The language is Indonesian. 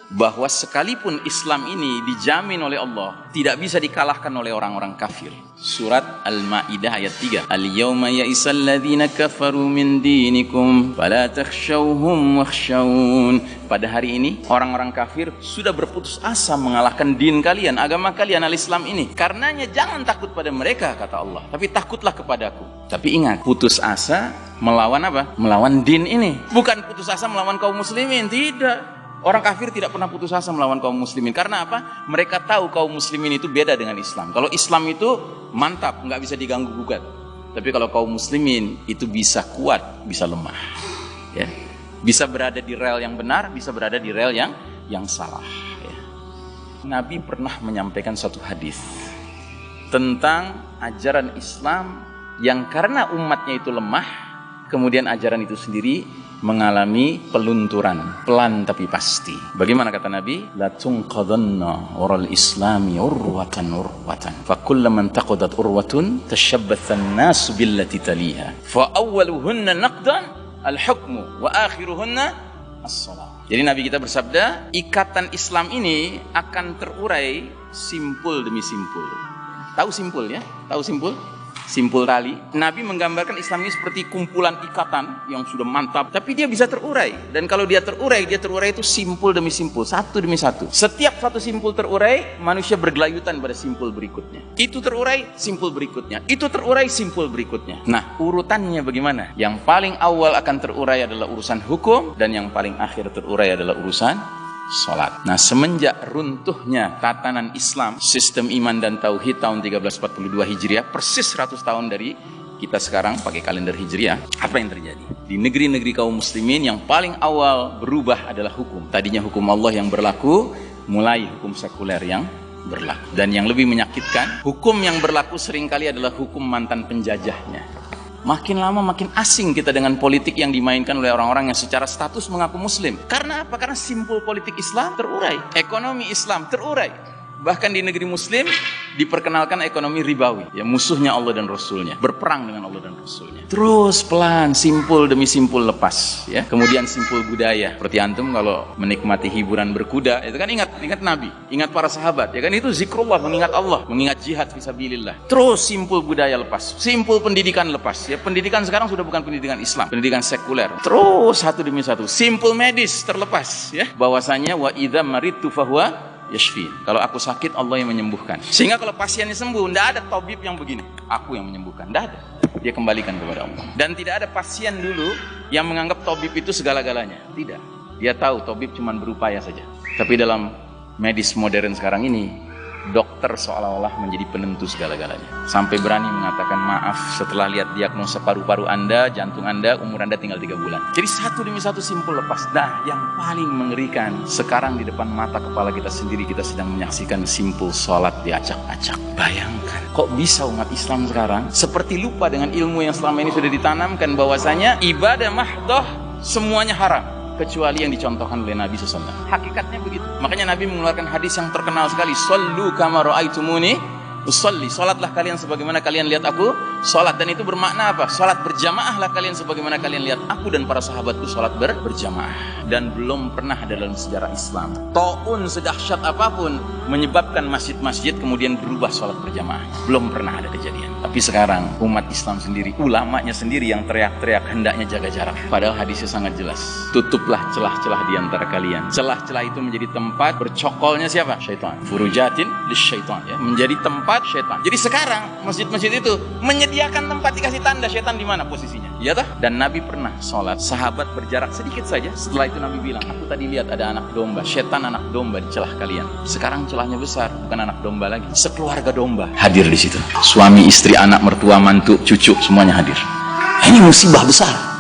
bahwa sekalipun Islam ini dijamin oleh Allah, tidak bisa dikalahkan oleh orang-orang kafir. Surat Al-Maidah ayat 3. Al-yawma ya'isal ladzina kafaru min dinikum fala takhshawhum wakhshawun. Pada hari ini orang-orang kafir sudah berputus asa mengalahkan din kalian, agama kalian al-Islam ini. Karenanya jangan takut pada mereka, kata Allah, tapi takutlah kepadaku. Tapi ingat, putus asa melawan apa? Melawan din ini. Bukan putus asa melawan kaum muslimin, tidak. Orang kafir tidak pernah putus asa melawan kaum muslimin. Karena apa? Mereka tahu kaum muslimin itu beda dengan Islam. Kalau Islam itu mantap, nggak bisa diganggu gugat. Tapi kalau kaum muslimin itu bisa kuat, bisa lemah. Ya. Bisa berada di rel yang benar, bisa berada di rel yang salah. Ya. Nabi pernah menyampaikan satu hadis tentang ajaran Islam yang karena umatnya itu lemah, kemudian ajaran itu sendiri mengalami pelunturan, pelan tapi pasti. Bagaimana kata Nabi? La tunqadanna ural islami urwatan urwatan. Fa kullaman taqadat urwatun tashabbathan nas billati taliha. Fa awwaluhunna naqdan al-hukmu wa akhiruhunna as-salat. Jadi Nabi kita bersabda, ikatan Islam ini akan terurai simpul demi simpul. Tahu simpul ya? Tahu simpul? Simpul tali. Nabi menggambarkan Islam ini seperti kumpulan ikatan yang sudah mantap, tapi dia bisa terurai. Dan kalau dia terurai itu simpul demi simpul, satu demi satu. Setiap satu simpul terurai, manusia bergelayutan pada simpul berikutnya. Itu terurai, simpul berikutnya. Itu terurai, simpul berikutnya. Nah, urutannya bagaimana? Yang paling awal akan terurai adalah urusan hukum, dan yang paling akhir terurai adalah urusan salat. Nah, semenjak runtuhnya tatanan Islam, sistem iman dan tauhid tahun 1342 Hijriah, persis 100 tahun dari kita sekarang pakai kalender Hijriah, apa yang terjadi? Di negeri-negeri kaum muslimin yang paling awal berubah adalah hukum. Tadinya hukum Allah yang berlaku, mulai hukum sekuler yang berlaku. Dan yang lebih menyakitkan, hukum yang berlaku seringkali adalah hukum mantan penjajahnya. Makin lama makin asing kita dengan politik yang dimainkan oleh orang-orang yang secara status mengaku muslim. Karena apa? Karena simpul politik Islam terurai, ekonomi Islam terurai. Bahkan di negeri muslim diperkenalkan ekonomi ribawi, ya, musuhnya Allah dan Rasulnya, berperang dengan Allah dan Rasulnya. Terus pelan, simpul demi simpul lepas, ya. Kemudian simpul budaya. Seperti antum kalau menikmati hiburan berkuda, itu kan ingat Nabi, ingat para sahabat, ya kan, itu zikrullah, mengingat Allah, mengingat jihad fisabilillah. Terus simpul budaya lepas, simpul pendidikan lepas, ya. Pendidikan sekarang sudah bukan pendidikan Islam, pendidikan sekuler. Terus satu demi satu, simpul medis terlepas, ya. Bahwasanya wa idza maridtu fahuwa yashfi. Kalau aku sakit, Allah yang menyembuhkan. Sehingga kalau pasiennya sembuh, tidak ada tabib yang begini, aku yang menyembuhkan, tidak ada. Dia kembalikan kepada Allah. Dan tidak ada pasien dulu yang menganggap tabib itu segala-galanya. Tidak. Dia tahu tabib cuma berupaya saja. Tapi dalam medis modern sekarang ini, dokter seolah-olah menjadi penentu segala-galanya. Sampai berani mengatakan, maaf, setelah lihat diagnosa paru-paru Anda, jantung Anda, umur Anda tinggal 3 bulan. Jadi satu demi satu simpul lepas. Nah, yang paling mengerikan, sekarang di depan mata kepala kita sendiri, kita sedang menyaksikan simpul sholat diacak-acak. Bayangkan, kok bisa umat Islam sekarang seperti lupa dengan ilmu yang selama ini sudah ditanamkan, bahwasanya ibadah mahdoh semuanya haram, kecuali yang dicontohkan oleh Nabi SAW. Hakikatnya begitu. Makanya Nabi mengeluarkan hadis yang terkenal sekali, "Shallu kama ra'aitumuni usolli." Salatlah kalian sebagaimana kalian lihat aku salat. Dan itu bermakna apa? Salat berjamaahlah kalian sebagaimana kalian lihat aku dan para sahabatku salat berjamaah. Dan belum pernah ada dalam sejarah Islam taun sedahsyat apapun menyebabkan masjid-masjid kemudian berubah salat berjamaah. Belum pernah ada kejadian. Tapi sekarang umat Islam sendiri, ulamanya sendiri yang teriak-teriak hendaknya jaga jarak. Padahal hadisnya sangat jelas. Tutuplah celah-celah di antara kalian. Celah-celah itu menjadi tempat bercokolnya siapa? Syaitan. Furujatin lisyaitan, ya, menjadi tempat syaitan. Jadi sekarang masjid-masjid itu menyediakan tempat, dikasih tanda syaitan di mana posisinya. Ya toh? Dan Nabi pernah sholat, sahabat berjarak sedikit saja. Setelah itu Nabi bilang, aku tadi lihat ada anak domba, syaitan anak domba di celah kalian. Sekarang celahnya besar, bukan anak domba lagi, sekeluarga domba hadir di situ. Suami, istri, anak, mertua, mantu, cucu, semuanya hadir. Ini musibah besar.